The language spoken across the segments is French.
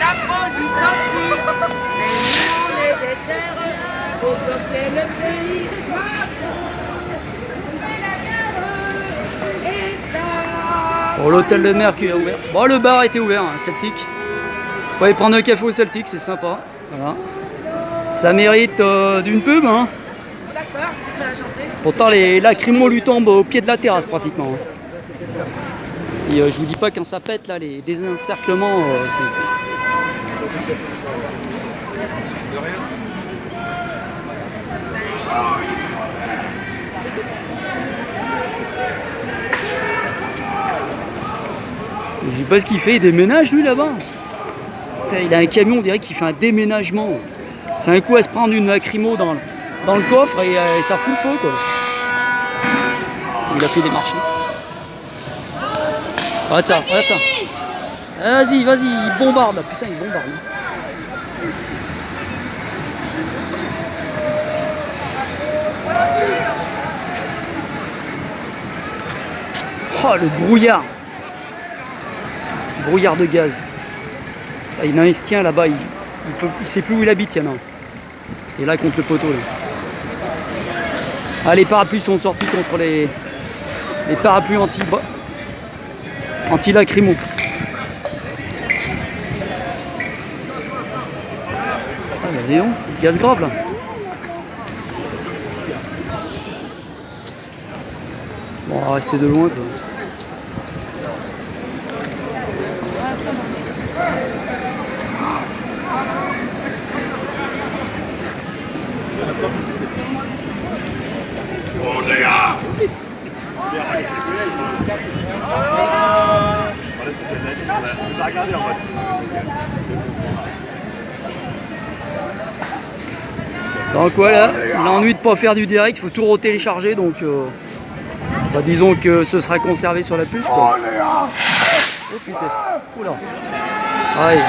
la police aussi. Mais nous, on est des terres pour bloquer le pays. Bon, l'hôtel de mer qui est ouvert. Bon, le bar était ouvert, hein, Celtic. Vous pouvez prendre un café au Celtic, c'est sympa. Voilà. Ça mérite d'une pub, hein. D'accord, ça a chanté. Pourtant, les lacrymos lui tombent au pied de la terrasse, pratiquement. Et je vous dis pas quand ça pète, là, les désencerclements, je sais pas ce qu'il fait, il déménage lui là-bas. Il a un camion, on dirait qu'il fait un déménagement. C'est un coup à se prendre une lacrymo dans le coffre et ça fout le feu quoi. Il a fait des marchés. Regarde ça, regarde ça. Vas-y, vas-y, il bombarde là, putain il bombarde. Oh le brouillard. Brouillard de gaz. Il y en a un, il se tient là-bas, il sait plus où il habite, il y en a un. Et là contre le poteau. Là. Ah, les parapluies sont sortis contre les parapluies anti-lacrymo. Ah bah dis donc, gaz grave là. Bon, on va rester de loin quoi. Donc voilà, l'ennui de ne pas faire du direct, il faut tout retélécharger, donc bah, disons que ce sera conservé sur la puce quoi. Oh putain, oula. Allez,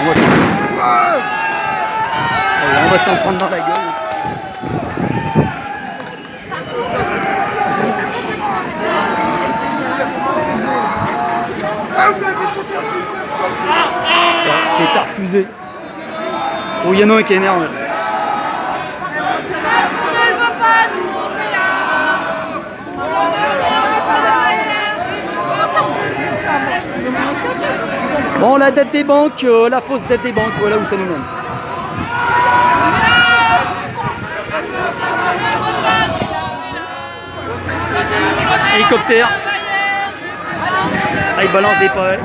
on va s'en prendre dans la gueule. Pétard fusée. Oh, il y en a un qui est énervé. Bon, la dette des banques, la fausse dette des banques, voilà où ça nous mène. Hélicoptère. Ah, il balance des pavés.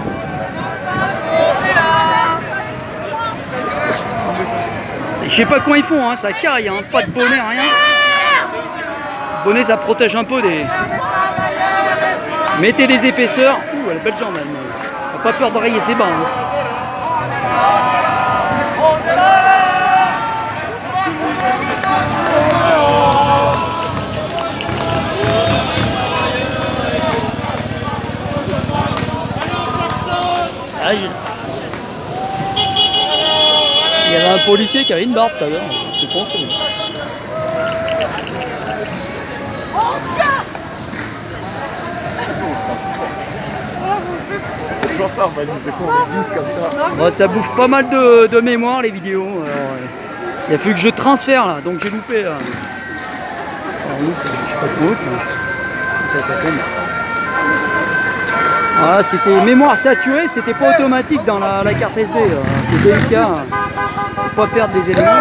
Je sais pas comment ils font, hein, ça caille, hein, pas de bonnet, rien. Le bonnet ça protège un peu des. Mettez des épaisseurs. Ouh, elle a belle jambe, elle. Pas peur de rayer ses bancs. Hein. Ah, il y avait un policier qui avait une barbe tout à l'heure, je pense. Ça, on va nous découvrir 10 comme ça. Bon, ça bouffe pas mal de mémoire les vidéos. Il a fallu que je transfère là, donc j'ai loupé. Ça ouf, je sais pas ce qu'on ouvre. Ça tombe. Voilà, c'était mémoire saturée, c'était pas automatique dans la carte SD. C'est délicat. Faut pas perdre des éléments.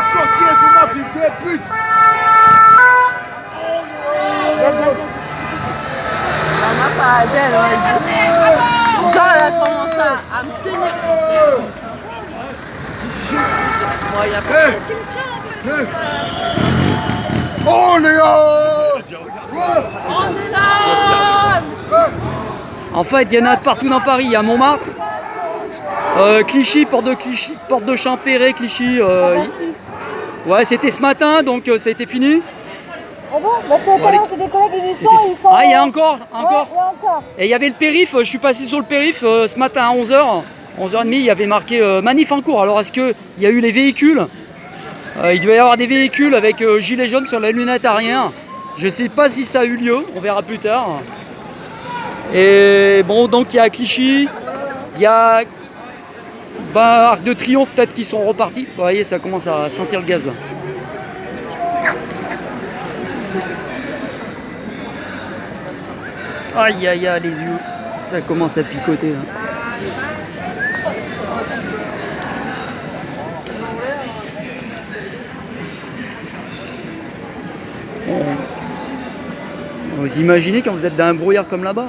Jean elle a commencé à me tenir. Moi, il y a pas qui me tient en fait. Oh les gars! On est là. En fait, il y en a partout dans Paris. Il y a Montmartre, Clichy, porte de Champéret, Clichy. Ouais, c'était ce matin, donc ça a été fini. Ah bon? Bah c'est Bon, j'ai des collègues qui y sont, ils sont... Ah, il y a encore, Ouais, il y a encore. Et il y avait le périph', je suis passé sur le périph' ce matin à 11h, 11h30, il y avait marqué manif en cours. Alors est-ce qu'il y a eu les véhicules? Il devait y avoir des véhicules avec gilet jaune sur la lunette arrière. Je ne sais pas si ça a eu lieu, on verra plus tard. Et bon, donc il y a Clichy, il y a Bah, Arc de Triomphe, peut-être qu'ils sont repartis. Vous voyez, ça commence à sentir le gaz là. Aïe aïe aïe, les yeux. Ça commence à picoter là. Vous imaginez quand vous êtes dans un brouillard comme là-bas,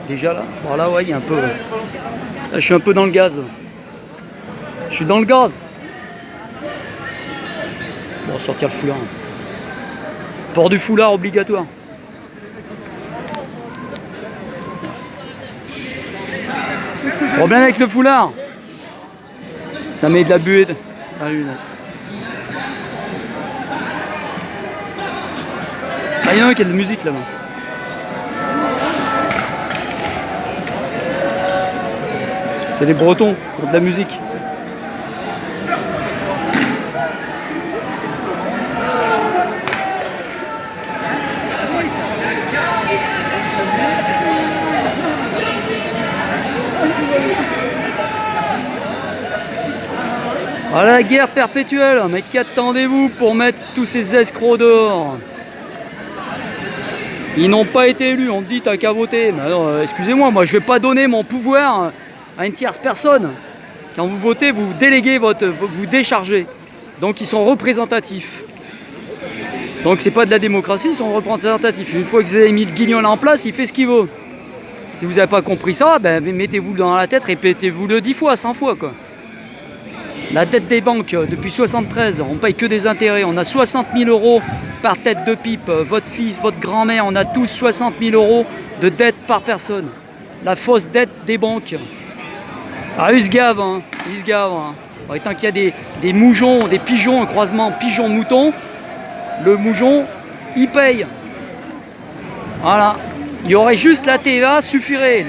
déjà là, voilà, ouais, il y a un peu. Là, je suis un peu dans le gaz. Je suis dans le gaz. Bon, sortir le foulard. Port du foulard obligatoire. Problème avec le foulard, ça met de la buée dans la lunette. Ah, il y en a un qui a de la musique là-bas. C'est les Bretons qui ont de la musique. Ah, la guerre perpétuelle, mais qu'attendez-vous pour mettre tous ces escrocs dehors? Ils n'ont pas été élus, on te dit t'as qu'à voter. Mais alors, excusez-moi, moi je vais pas donner mon pouvoir à une tierce personne. Quand vous votez, vous déléguez vous déchargez. Donc ils sont représentatifs. Donc c'est pas de la démocratie, ils sont représentatifs. Une fois que vous avez mis le guignol en place, il fait ce qu'il veut. Si vous n'avez pas compris ça, ben mettez-vous dans la tête, répétez-vous-le 10 fois, 100 fois quoi. La dette des banques, depuis 73, on paye que des intérêts. On a 60 000 € par tête de pipe. Votre fils, votre grand-mère, on a tous 60 000 € de dette par personne. La fausse dette des banques. Ah, ils se gavent, hein. Ils se gavent. Hein. Et tant qu'il y a des moujons, des pigeons, un croisement pigeon-mouton, le moujon, il paye. Voilà. Il y aurait juste la TVA, suffirait.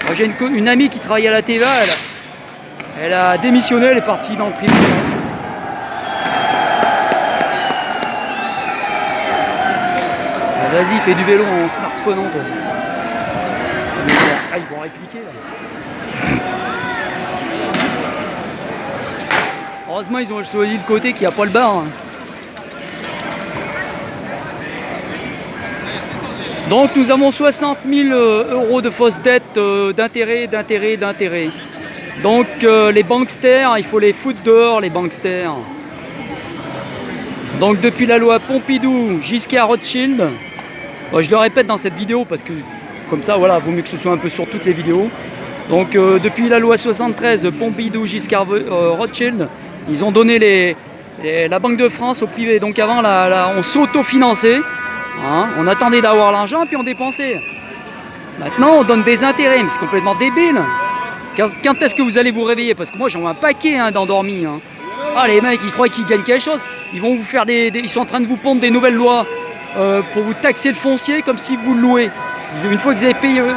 Moi, j'ai une amie qui travaille à la TVA, elle a démissionné, elle est partie dans le privé. Vas-y, fais du vélo en smartphone, toi. Ah, ils vont répliquer là. Heureusement, ils ont choisi le côté qui n'a pas le bar. Hein. Donc, nous avons 60 000 € de fausses dettes d'intérêt. Donc les banksters, il faut les foutre dehors, les banksters. Donc depuis la loi Pompidou jusqu'à Rothschild, je le répète dans cette vidéo parce que comme ça, voilà, vaut mieux que ce soit un peu sur toutes les vidéos. Donc depuis la loi 73, Pompidou jusqu'à Rothschild, ils ont donné la Banque de France au privé. Donc avant, on s'autofinançait, hein, on attendait d'avoir l'argent puis on dépensait. Maintenant, on donne des intérêts, mais c'est complètement débile. Quand est-ce que vous allez vous réveiller? Parce que moi j'en vois un paquet d'endormis. Hein. Ah, les mecs ils croient qu'ils gagnent quelque chose. Ils vont vous faire ils sont en train de vous pondre des nouvelles lois pour vous taxer le foncier comme si vous le louez. Une fois que vous avez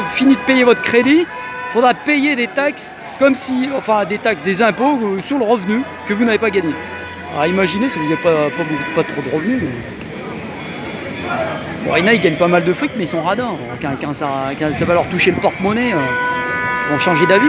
fini de payer votre crédit, il faudra payer des taxes comme si, enfin des impôts sur le revenu que vous n'avez pas gagné. Alors imaginez si vous n'avez pas trop de revenus. Bon, il y en a, ils gagnent pas mal de fric mais ils sont radins. Quand ça va leur toucher le porte-monnaie, ils vont changer d'avis.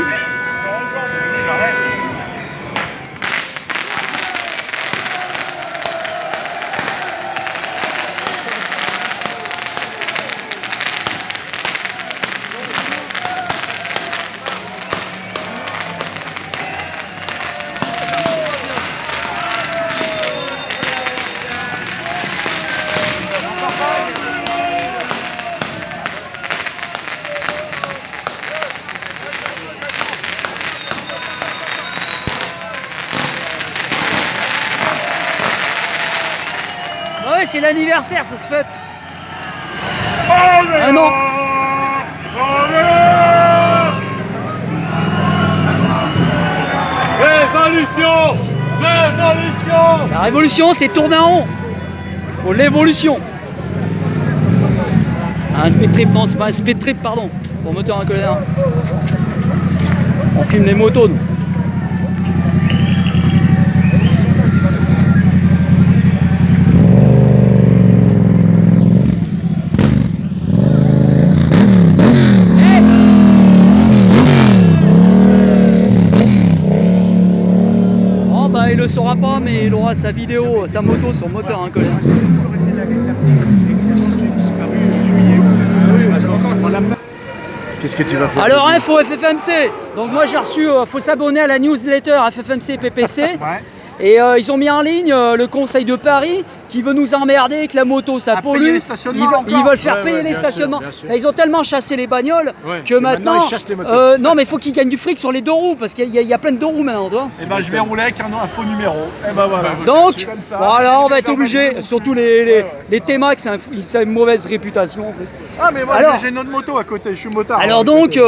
Ouais, c'est l'anniversaire, ça se fête. Ah non. Révolution! Révolution! La révolution, c'est tourner en rond. Il faut l'évolution. Un speed trip, non, c'est pas un speed trip, pardon. Pour moteur en colère. On filme les motos, nous. il le saura pas, mais il aura sa vidéo, sa moto sur moteur en colère. Qu'est-ce que tu vas faire? Alors info FFMC. Donc moi j'ai reçu, faut s'abonner à la newsletter FFMC PPC. Ouais. Et ils ont mis en ligne le Conseil de Paris qui veut nous emmerder avec la moto, ça À pollue. payer les stationnements Ils encore. veulent faire Ouais, payer ouais, les bien stationnements. sûr, bien sûr. Et ils ont tellement chassé les bagnoles Ouais, que que maintenant, maintenant, ils chassent les motos. non mais il faut qu'ils gagnent du fric sur les deux roues parce qu'il y a plein de deux roues maintenant, toi. Et ben je vais rouler avec un faux numéro. Et ben voilà. Donc C'est comme ça. voilà, C'est ce on que va être fait obligé, Amazon. surtout les T-Max, ça a une mauvaise réputation en plus. Ah mais moi Alors- j'ai une autre moto à côté, je suis motard. Alors hein, donc, c'est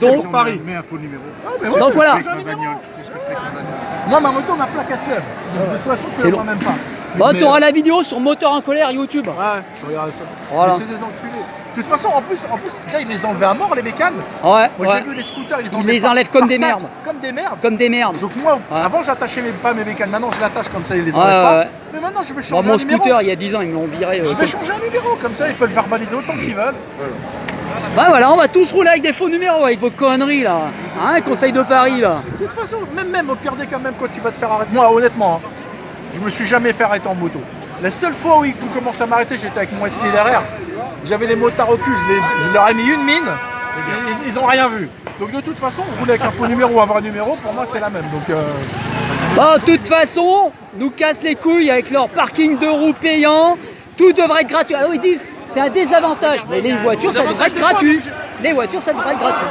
donc- pour Paris. Mets un faux numéro. Ah, mais moi, donc je voilà. sais que ma bagnole. Qu'est-ce que c'est que ma bagnole? Moi ma moto ma plaque à fleuve. De toute façon tu C'est la long. vois même pas. Bon, Mais- tu auras la vidéo sur Moteur en colère YouTube. Ouais, je regarde ça. Voilà. Mais c'est des enculés. De toute façon, en plus, déjà, ils les enlevaient à mort, les bécanes. Ouais, Moi, ouais. j'ai vu les scooters, ils Ils les enlèvent comme des sac, merdes. Comme des merdes. Comme des merdes. Donc moi, Ouais. avant, j'attachais pas mes bécanes. Maintenant, je l'attache comme ça, ils les Ouais, enlèvent pas. ouais. Mais maintenant, je vais Bon, changer mon un numéro. scooter, il y a 10 ans, ils me l'ont viré. Je vais changer un numéro, comme ça, ils peuvent verbaliser autant qu'ils veulent. Bah voilà, on va tous rouler avec des faux numéros, avec vos conneries là. Hein, Conseil de Paris là. De toute façon, même au pire des cas, même quand tu vas te faire arrêter. Moi, honnêtement, hein, je me suis jamais fait arrêter en moto. La seule fois où ils ont commencé à m'arrêter, j'étais avec mon SPI derrière. J'avais les motards au cul, je leur ai mis une mine, et ils ont rien vu. Donc de toute façon, rouler avec un faux numéro ou avoir un numéro, pour moi c'est la même. Donc Bon, de toute façon, nous cassent les couilles avec leur parking de roues payant. Tout devrait être gratuit. Alors ils disent, c'est un désavantage. Mais les voitures, ça devrait être gratuit. Les voitures, ça devrait être gratuit.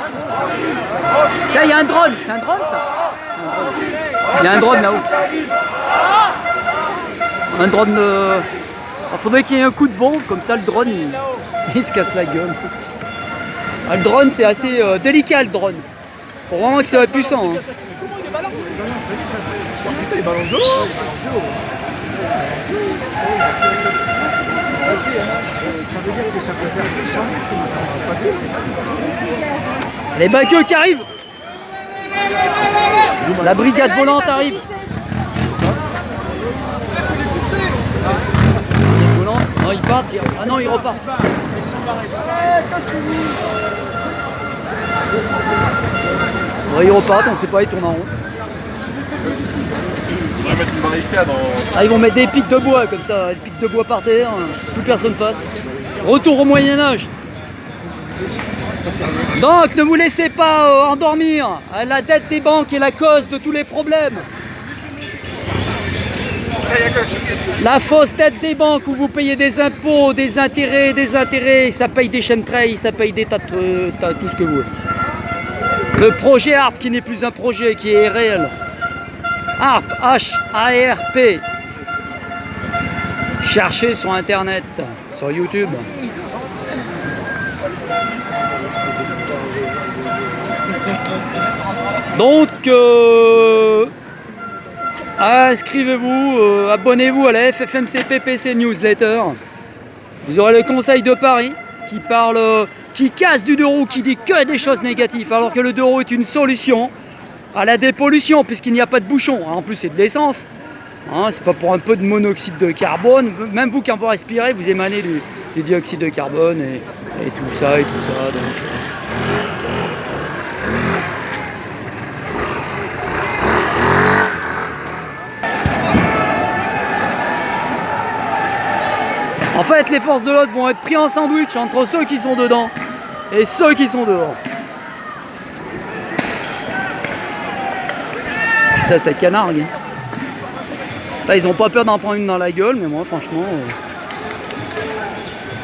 Là, il y a un drone. C'est un drone, ça? C'est un drone. Il y a un drone là-haut. Un drone. Il faudrait qu'il y ait un coup de vent, comme ça le drone il se casse la gueule. Ah, le drone, c'est assez délicat le drone. Faut vraiment que ça soit puissant. Hein. les balances de l'eau. Ça veut dire que ça peut faire tout ça. Facile. Les baqueux qui arrivent. La brigade volante arrive. Non, ils partent. Ah non, ils repartent. Bon, ils repartent, on sait pas, ils tournent en rond. On va mettre une barricade en... Ah, ils vont mettre des pics de bois comme ça, des pics de bois par terre, plus personne passe. Retour au Moyen-Âge. Donc, ne vous laissez pas endormir. La dette des banques est la cause de tous les problèmes. La fausse dette des banques où vous payez des impôts, des intérêts, ça paye des chemtrails, ça paye des tas de tout ce que vous voulez. Le projet ARP qui n'est plus un projet, qui est réel. ARP, H-A-R-P. Cherchez sur internet, sur YouTube. Donc, inscrivez-vous, abonnez-vous à la FFMC PPC Newsletter. Vous aurez le Conseil de Paris qui parle, qui casse du deux roues, qui dit que des choses négatives, alors que le deux roues est une solution à la dépollution, puisqu'il n'y a pas de bouchon. En plus, c'est de l'essence. Hein, c'est pas pour un peu de monoxyde de carbone. Même vous, quand vous respirez, vous émanez du dioxyde de carbone et tout ça et tout ça. Donc, en fait, les forces de l'ordre vont être pris en sandwich entre ceux qui sont dedans et ceux qui sont dehors. Putain, ça canargue. Là, ils ont pas peur d'en prendre une dans la gueule, mais moi, franchement,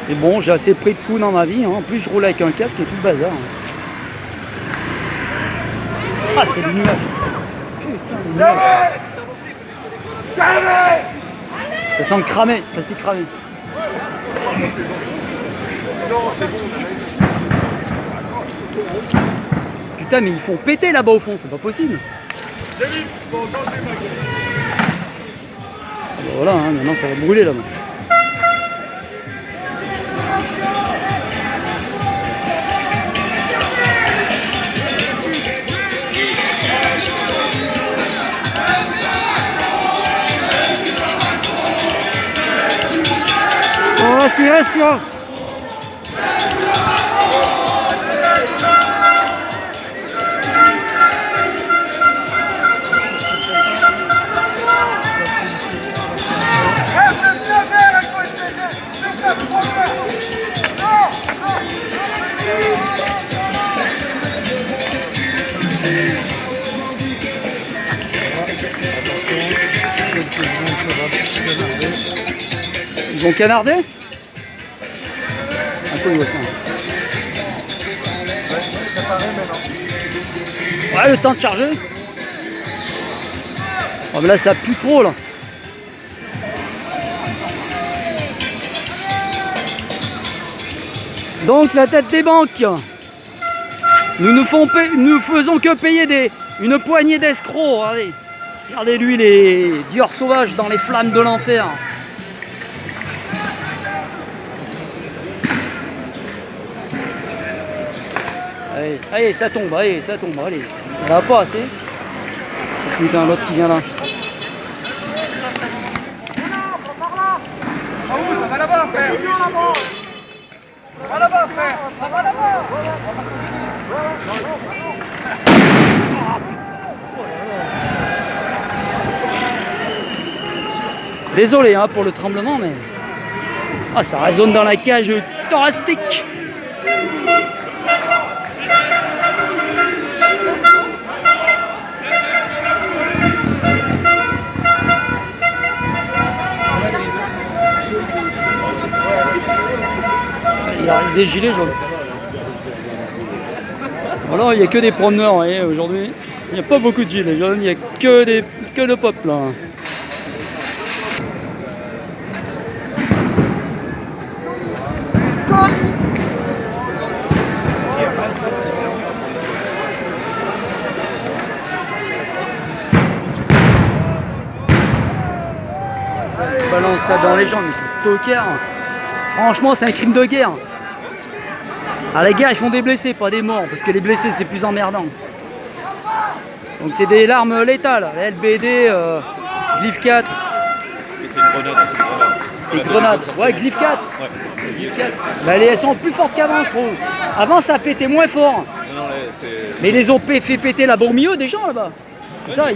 c'est bon, j'ai assez pris de coups dans ma vie. Hein. En plus, je roule avec un casque et tout le bazar. Ah, c'est des nuages. Putain, des nuages. Ça sent le cramé, plastique cramé. Putain, mais ils font péter là-bas au fond, c'est pas possible. Voilà, hein, maintenant ça va brûler là-bas. On va s'y respirer. Ils ont canardé? À quoi il voit ça? Ouais, le temps de charger. Oh, mais là, ça pue trop, là. Donc, la tête des banques. Nous ne faisons que payer une poignée d'escrocs. Regardez. Regardez-lui, les dieurs sauvages dans les flammes de l'enfer. Allez, allez, ça tombe, allez. Ça va pas assez. Putain, l'autre qui vient là. Ça va là-bas, frère. Ça va là-bas, frère. Ça va là-bas. Désolé hein, pour le tremblement, mais... Ah, ça résonne dans la cage thoracique. Il reste des gilets jaunes. Voilà, il n'y a que des promeneurs, voyez, aujourd'hui. Il n'y a pas beaucoup de gilets jaunes, il n'y a que le peuple là. Ils balancent ça dans les gens, mais c'est tocards. Franchement, c'est un crime de guerre. À la guerre, ils font des blessés, pas des morts, parce que les blessés, c'est plus emmerdant. Donc c'est des larmes létales, LBD, Glyph 4. C'est une grenade. Des grenades. Ouais, Glyph 4. Ouais. Glyph 4. Bah, elles sont plus fortes qu'avant, je trouve. Avant, ça pétait moins fort. Non, là, c'est... Mais ils les ont fait péter la bombe milieu des gens là-bas. C'est ça,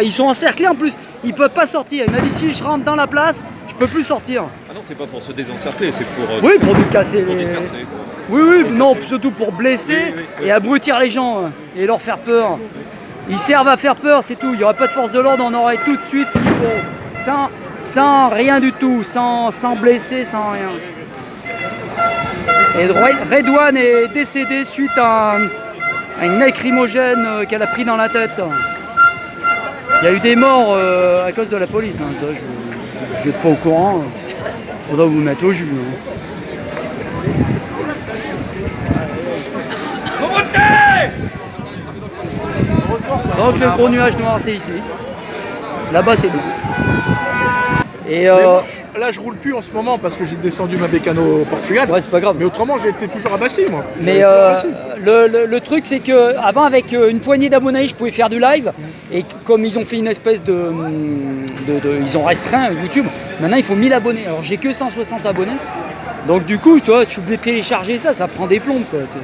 ils sont encerclés en plus. Ils peuvent pas sortir. Il m'a dit si je rentre dans la place, je peux plus sortir. Ah non, c'est pas pour se désencercler, c'est pour... Oui, pour nous casser pour les... disperser. Oui, non, surtout pour blesser Oui. et abrutir les gens et leur faire peur. Ils servent à faire peur, c'est tout. Il n'y aurait pas de force de l'ordre, on aurait tout de suite ce qu'il faut. Sans rien du tout, sans blesser, sans rien. Et Redouane est décédé suite à une lacrymogène qu'elle a pris dans la tête. Il y a eu des morts à cause de la police. Hein. Ça, je n'êtes pas au courant. Faudra vous mettre au jus. Hein. Donc le gros nuage noir c'est ici. Là-bas c'est blanc. Et Là je roule plus en ce moment parce que j'ai descendu ma bécane au Portugal. ouais, c'est pas grave. Mais autrement j'ai été toujours abattu moi. Mais le truc c'est que avant avec une poignée d'abonnés je pouvais faire du live et comme ils ont fait une espèce ils ont restreint YouTube, maintenant il faut 1000 abonnés. Alors j'ai que 160 abonnés. Donc du coup toi, je suis obligé de télécharger ça prend des plombes quoi. C'est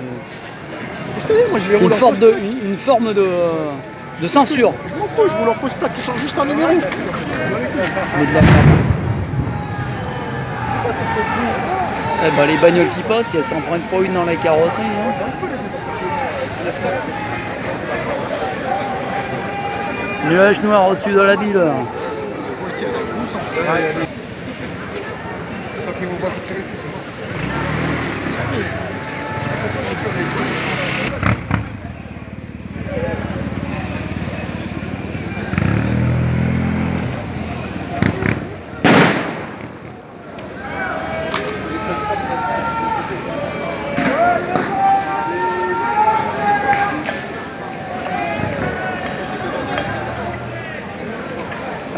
une forme de censure. Je m'en fous, je roule en fausse plaque, tu changes juste un numéro. Mais de la merde. Eh ben, les bagnoles qui passent, elles s'en prennent pas une dans la carrosserie. Hein. Nuage noir au-dessus de la ville. Là.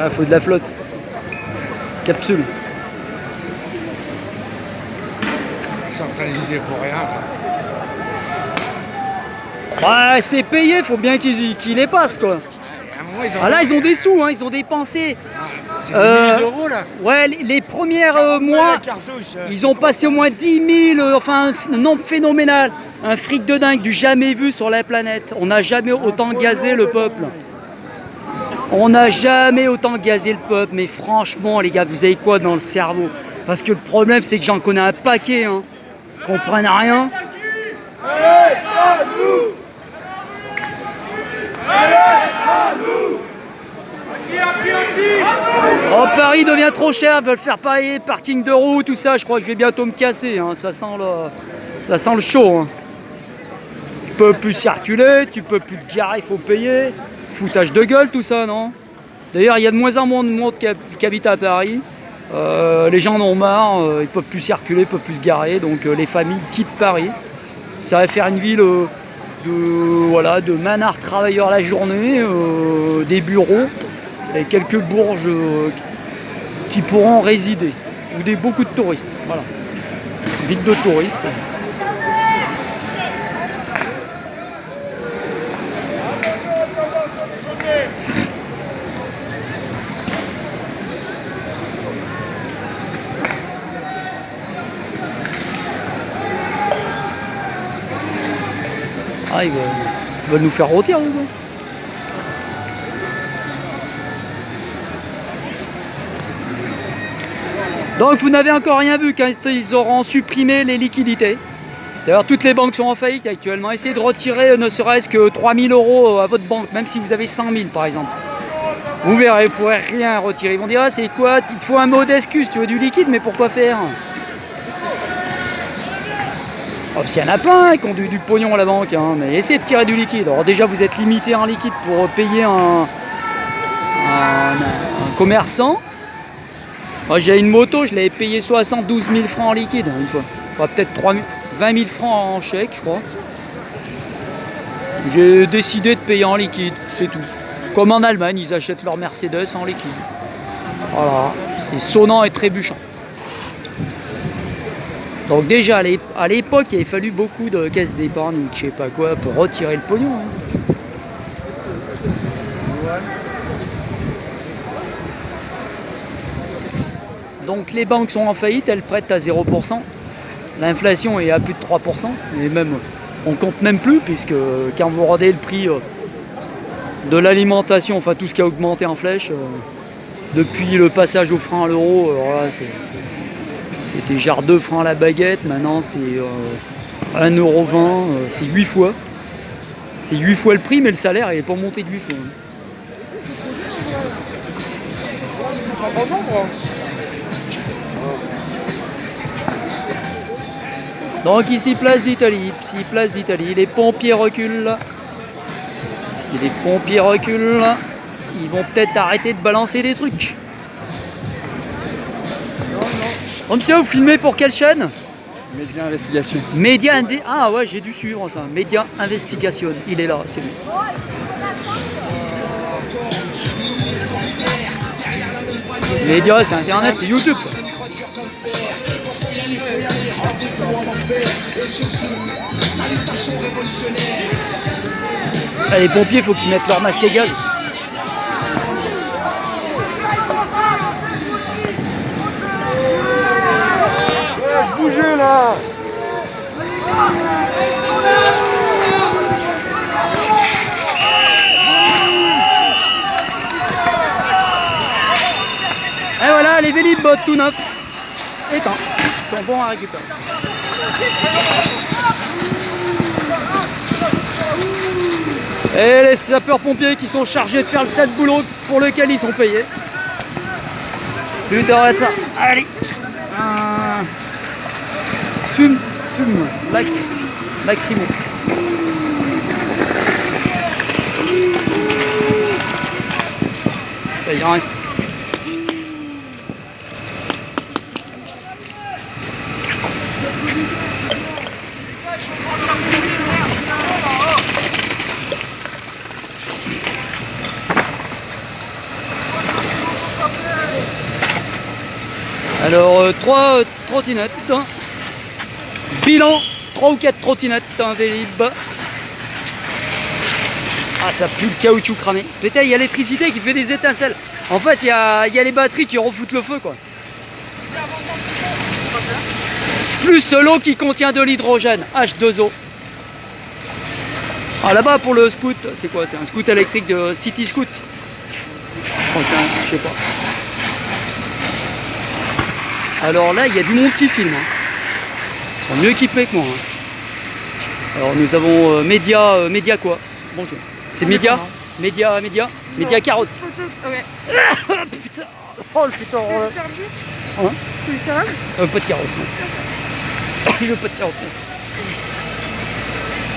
Ah, faut de la flotte. Capsule. Centralisé pour rien. Ouais, c'est payé, faut bien qu'ils les passent quoi. Ah là, ils ont des sous, hein, ils ont dépensé. C'est 10 000 euros là. Ouais, les premiers mois, ils ont passé au moins 10 000, enfin un nombre phénoménal. Un fric de dingue, du jamais vu sur la planète. On n'a jamais autant gazé le peuple. On n'a jamais autant gazé le peuple, mais franchement les gars, vous avez quoi dans le cerveau? Parce que le problème c'est que j'en connais un paquet, hein, comprennent rien. Allez à nous. Allez à nous. Qui Oh, Paris devient trop cher, ils veulent faire pareil, parking de roue, tout ça. Je crois que je vais bientôt me casser. Hein. Ça sent le chaud. Hein. Tu peux plus circuler, tu peux plus te garer, il faut payer. Foutage de gueule, tout ça, non? D'ailleurs, il y a de moins en moins de monde qui habite à Paris. Les gens en ont marre, ils peuvent plus circuler, ils peuvent plus se garer. Donc les familles quittent Paris. Ça va faire une ville de manards travailleurs la journée, des bureaux et quelques bourges qui pourront résider, ou beaucoup de touristes. Voilà. Ville de touristes. Ah, ils veulent nous faire rôtir, eux, quoi. Donc vous n'avez encore rien vu quand ils auront supprimé les liquidités. D'ailleurs toutes les banques sont en faillite actuellement. Essayez de retirer ne serait-ce que 3 000 € à votre banque, même si vous avez 100 000 par exemple. Vous verrez, vous ne pourrez rien retirer. Ils vont dire, ah c'est quoi, il te faut un mot d'excuse, tu veux du liquide, mais pourquoi faire? Oh, s'il y en a plein qui ont du pognon à la banque, hein, mais essayez de tirer du liquide. Alors déjà vous êtes limité en liquide pour payer un commerçant. Moi j'ai une moto, je l'avais payé 72 000 francs en liquide une fois. Enfin, peut-être 20 000 francs en chèque, je crois. J'ai décidé de payer en liquide, c'est tout. Comme en Allemagne, ils achètent leur Mercedes en liquide. Voilà, c'est sonnant et trébuchant. Donc déjà à l'époque, il avait fallu beaucoup de caisses d'épargne ou je sais pas quoi pour retirer le pognon. Hein. Donc les banques sont en faillite, elles prêtent à 0%. L'inflation est à plus de 3%. Et même, on compte même plus, puisque quand vous rendez le prix de l'alimentation, enfin tout ce qui a augmenté en flèche, depuis le passage au franc à l'euro, alors là c'était genre 2 francs la baguette, maintenant c'est 1,20 €, c'est 8 fois. C'est 8 fois le prix, mais le salaire n'est pas monté de 8 fois. Donc ici place d'Italie, les pompiers reculent. Si les pompiers reculent, ils vont peut-être arrêter de balancer des trucs. Oh monsieur, vous filmez pour quelle chaîne? Média Investigation. Ah ouais, j'ai dû suivre ça. Média Investigation, il est là, c'est lui. Média, c'est internet, c'est YouTube ça. Ah, les pompiers, il faut qu'ils mettent leur masque à gaz. Bougez là! Et voilà, les Vélib tout neufs. Éteint. Ils sont bons à récupérer. Et les sapeurs-pompiers qui sont chargés de faire le sale boulot pour lequel ils sont payés. Putain, arrête ça. Allez. Fume, lacrymo. Il en reste. Alors 3 trottinettes, hein. Bilan 3 ou 4 trottinettes, un Vélib. Ah ça pue le caoutchouc cramé. Peut-être il y a l'électricité qui fait des étincelles. En fait il y a les batteries qui refoutent le feu quoi. Plus l'eau qui contient de l'hydrogène, H2O. Ah là-bas pour le scoot, c'est quoi? C'est un scoot électrique de City Scoot. Je sais pas. Alors là, il y a du monde qui filme. Hein. Ils sont mieux équipés que moi. Hein. Alors nous avons Média quoi? Bonjour. C'est Média Carotte. Ok. Putain. Oh le putain, oh, là. Hein pas de carotte, non. Je veux pas de carotte, merci.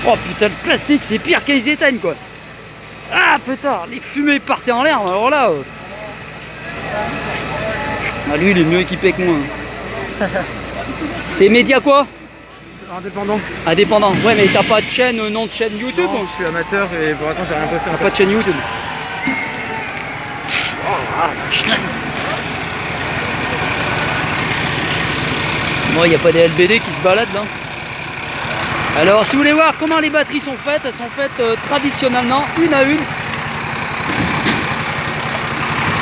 Oh putain, le plastique, c'est pire quand ils éteignent quoi. Ah putain, les fumées partaient en l'air, alors là. Ah, lui, il est mieux équipé que moi. C'est média quoi? Indépendant. Indépendant. Ouais, mais t'as pas de chaîne, nom de chaîne YouTube? Non, je suis amateur et pour l'instant j'ai rien posté. T'as pas de chaîne YouTube? Oh la schlingue. Moi, il n'y a pas des LBD qui se baladent là. Alors, si vous voulez voir comment les batteries sont faites, elles sont faites traditionnellement, une à une.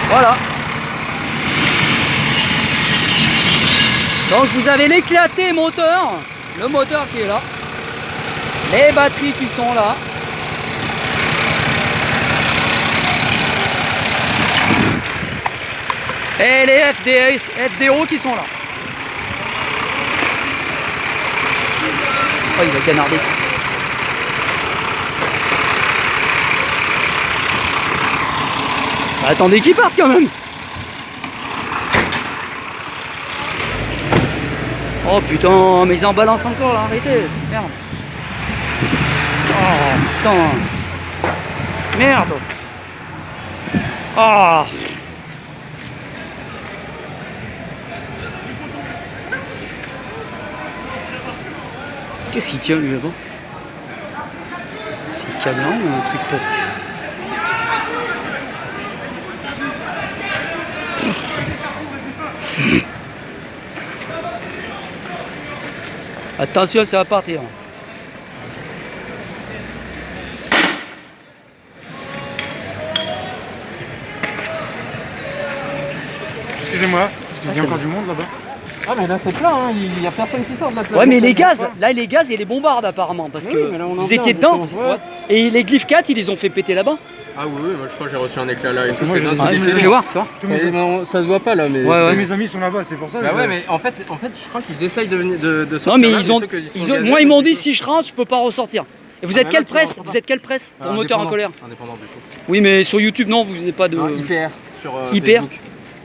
Voilà. Donc, vous avez l'éclaté moteur, le moteur qui est là, les batteries qui sont là. Et les FDO qui sont là. Oh, il va canarder. Bah, attendez qu'il parte quand même. Oh putain, mais ils en balancent encore là, arrêtez. Merde. Oh putain. Merde. Ah. Qu'est-ce qu'il tient lui là-bas? C'est une caméra ou un truc pour... Attention, ça va partir. Excusez-moi, parce qu'il y a encore du monde là-bas. Ah mais là c'est plein, hein. Il y a personne qui sort de la plage. Ouais mais les gaz, là les gaz et les bombardes apparemment parce Oui, que mais là, on en vous vient, étiez dedans. justement. Ouais. Et les Glyph 4 ils les ont fait péter là-bas. Ah oui, moi je crois que j'ai reçu un éclat là et tout. moi, j'ai Ah, fais voir, fais voir. Ça se voit pas là mais... Ouais, ouais. Tous mes amis sont là-bas, c'est pour ça. Bah je- ouais mais en fait je crois qu'ils essayent de sortir. Non mais là, ils ont, ceux qui sont ils ont- engagés, moi ils m'ont du dit coup- si je rentre je peux pas ressortir. Et vous Ah, êtes mais quelle là, tu presse? rentres pas. Vous êtes quelle presse pour Ah, moteur en colère? Indépendant du coup. Oui mais sur YouTube non vous n'avez pas de... Ah, IPR sur IPR Facebook.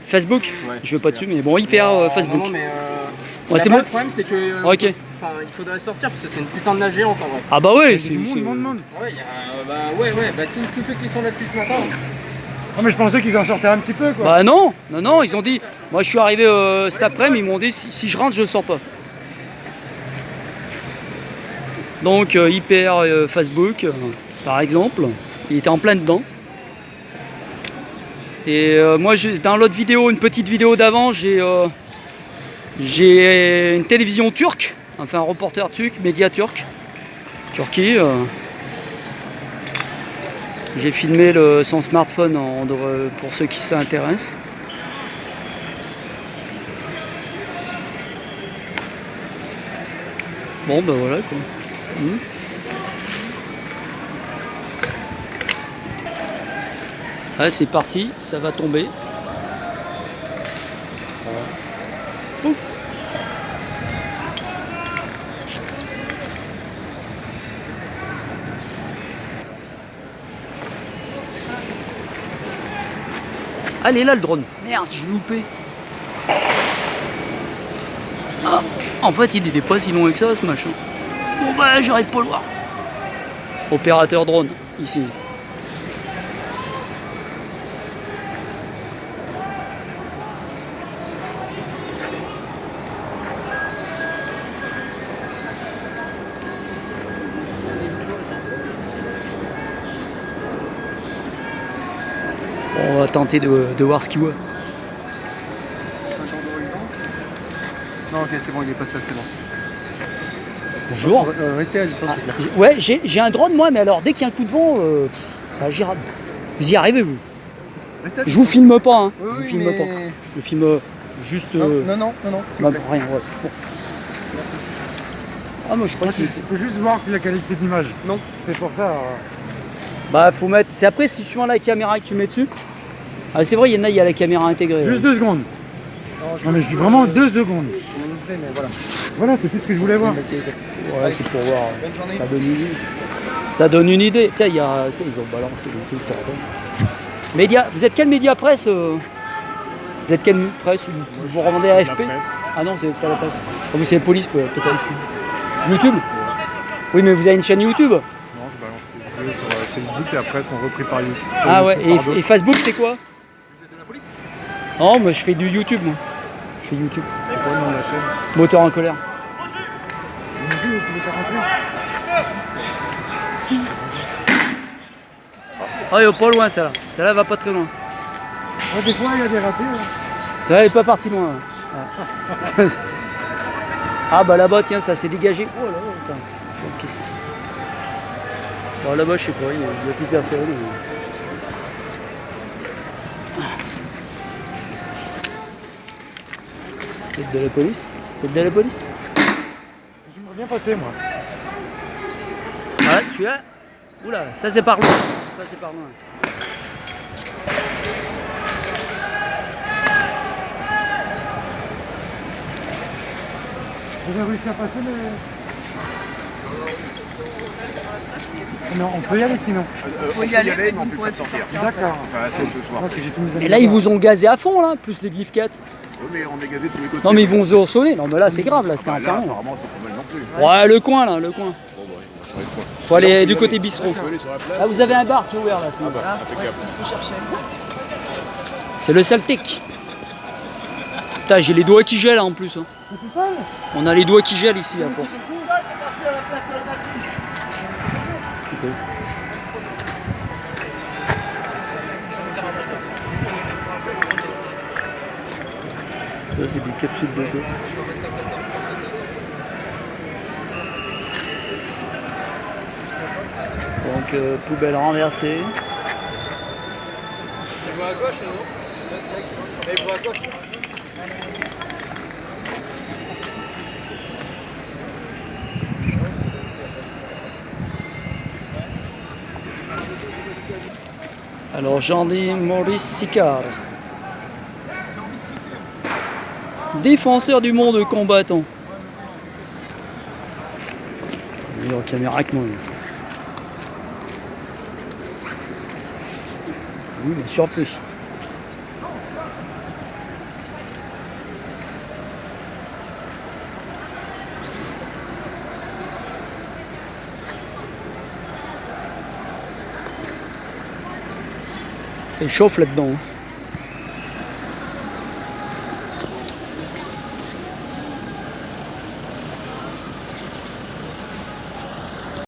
Facebook Ouais, je veux pas dessus mais bon IPR Facebook. Non mais Ouais, c'est là-bas, bon. le problème c'est que... Ok. Enfin il faudrait sortir parce que c'est une putain de nage géante en vrai. Ah bah ouais Il y a du monde. Ouais, il y a... bah tous ceux qui sont là depuis ce matin. Oh, mais je pensais qu'ils en sortaient un petit peu quoi. Bah non, ils ont dit... Moi je suis arrivé cet après-midi, ils m'ont dit si je rentre je sors pas. Donc IPR Facebook par exemple, il était en plein dedans. Et moi dans l'autre vidéo, une petite vidéo d'avant, j'ai une télévision turque, enfin un reporter turc, média turc, Turquie. J'ai filmé son smartphone pour ceux qui s'intéressent. Bon ben voilà quoi. Ah, c'est parti, ça va tomber. Pouf. Allez là le drone. Merde, j'ai loupé. Ah, en fait il est pas si loin que ça ce machin. Bon bah j'arrête pas le voir. Opérateur drone, ici. On va tenter de voir ce qu'il voit. Non, ok, c'est bon, il est passé, c'est bon. Bonjour. Restez à distance, s'il vous plaît. Ouais, j'ai un drone moi, mais alors dès qu'il y a un coup de vent, ça agira. Vous y arrivez vous? Restez à Je vous distance. filme pas, hein. Oui, Je vous oui, filme mais- pas. Je filme juste. Non, non, s'il non, vous plaît. rien, ouais. Bon. Merci. Ah moi je crois qu'il Je peux juste voir si la qualité d'image. Non. C'est pour ça. Bah faut mettre. C'est après si suivant la caméra que tu mets dessus. Ah c'est vrai, il y a la caméra intégrée. Juste 2 secondes. Non, mais je dis vraiment 2 secondes. Mais voilà. Voilà, c'est tout ce que je voulais voir. Ouais, c'est pour voir. Ça donne une idée. Ça donne une idée. Tiens, ils ont balancé des trucs. Média. Vous êtes quel média presse Vous êtes quelle presse? Vous revendez à La AFP? presse. Ah non, c'est pas la presse. Ah, vous c'est la police peut-être. YouTube? Oui, mais vous avez une chaîne YouTube? Non, je balance les vidéos sur Facebook et après sont repris par YouTube. Sur Ah ouais, YouTube par et d'autres. Facebook c'est quoi? Vous êtes de la police? Non, mais je fais du YouTube moi. Je fais YouTube. C'est quoi le nom de la chaîne? Moteur en colère. Ah, elle est pas loin celle-là. Celle-là va pas très loin. Des fois, il y a des ratés. Celle-là elle est pas partie loin. Ouais. Ah bah là-bas, tiens, ça s'est dégagé. Oh là là, attends. Qu'est-ce que c'est? Bon, là-bas, je sais pas, il n'y a plus personne. C'est de la police? C'est de la police? J'aimerais bien passer, moi. Ah, celui-là? Oula, ça c'est par loin. Ça c'est par loin. Vous avez réussi à passer, mais... Non, on peut y aller sinon. Il faut y aller, mais vous ne pourrez pas sortir. D'accord. Enfin, sauf ce soir. Ok, j'ai tous mes amis. Et là, ils vous ont gazé à fond, là, plus les GIF 4. Oui, mais on est gazé de tous les côtés. Non, mais ils vont se ressonner. Non, mais là, c'est grave, là, c'était Bah, là, infernal. apparemment, c'est pas mal non plus. Ouais, le coin, là, le coin. Bon, bah, on va changer de coin. Faut aller du côté bistrot. On peut aller sur la place. Ah, vous avez un bar qui est ouvert, là, sinon. Impeccable. C'est le Celtic. Putain, j'ai les doigts qui gèlent en plus. Hein. On a les doigts qui gèlent ici à force. C'est quoi ça? Ça, c'est des capsules de gauche. Donc, poubelle renversée. Alors, Jean-Di Maurice Sicard. Défenseur du monde combattant. Il est en caméra avec moi. Oui, mais surpris. Il chauffe là-dedans. Hein.